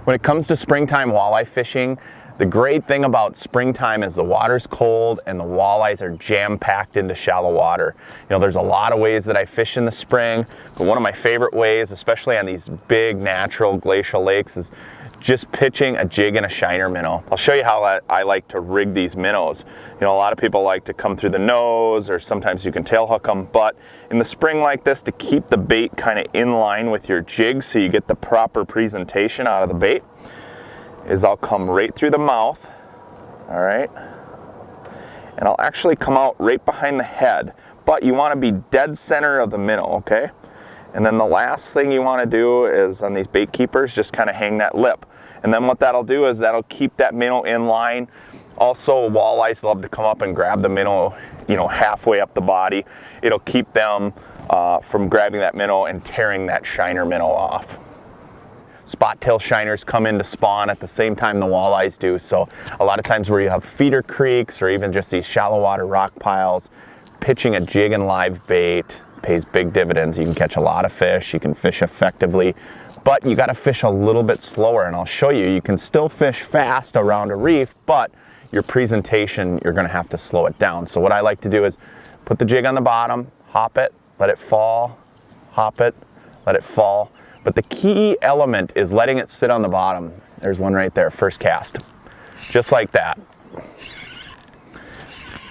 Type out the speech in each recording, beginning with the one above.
When it comes to springtime walleye fishing, the great thing about springtime is the water's cold and the walleyes are jam-packed into shallow water. You know, there's a lot of ways that I fish in the spring, but one of my favorite ways, especially on these big natural glacial lakes, is just pitching a jig and a shiner minnow. I'll show you how I like to rig these minnows. You know, a lot of people like to come through the nose, or sometimes you can tail hook them, but in the spring like this, to keep the bait kind of in line with your jig so you get the proper presentation out of the bait, is I'll come right through the mouth, all right, and I'll actually come out right behind the head, but you want to be dead center of the minnow, okay? And then the last thing you want to do is, on these bait keepers, just kind of hang that lip. And then what that'll do is that'll keep that minnow in line. Also, walleyes love to come up and grab the minnow, you know, halfway up the body. It'll keep them from grabbing that minnow and tearing that shiner minnow off. Spot tail shiners come in to spawn at the same time the walleyes do. So a lot of times where you have feeder creeks or even just these shallow water rock piles, pitching a jig and live bait pays big dividends. You can catch a lot of fish, you can fish effectively, but you got to fish a little bit slower. And I'll show you, you can still fish fast around a reef, but your presentation, you're going to have to slow it down. So what I like to do is put the jig on the bottom, hop it, let it fall, hop it, let it fall. But the key element is letting it sit on the bottom. There's one right there, first cast. Just like that.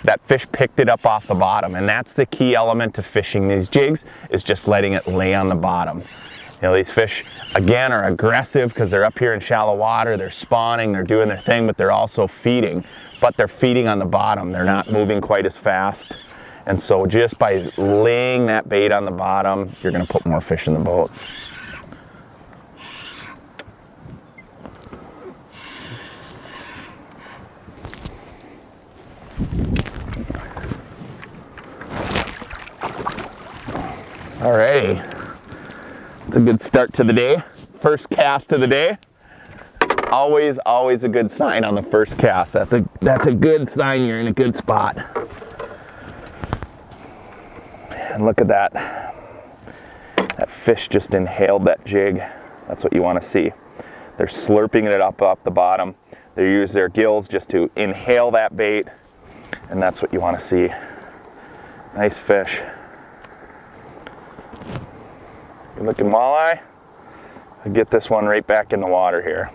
That fish picked it up off the bottom, and that's the key element to fishing these jigs, is just letting it lay on the bottom. You know, these fish, again, are aggressive because they're up here in shallow water, they're spawning, they're doing their thing, but they're also feeding. But they're feeding on the bottom, they're not moving quite as fast. And so just by laying that bait on the bottom, you're gonna put more fish in the boat. Alrighty, it's a good start to the day. First cast of the day. Always a good sign on the first cast. That's a good sign you're in a good spot. And look at that. That fish just inhaled that jig. That's what you want to see. They're slurping it up off the bottom. They use their gills just to inhale that bait, and that's what you want to see. Nice fish. Good looking walleye. I'll get this one right back in the water here.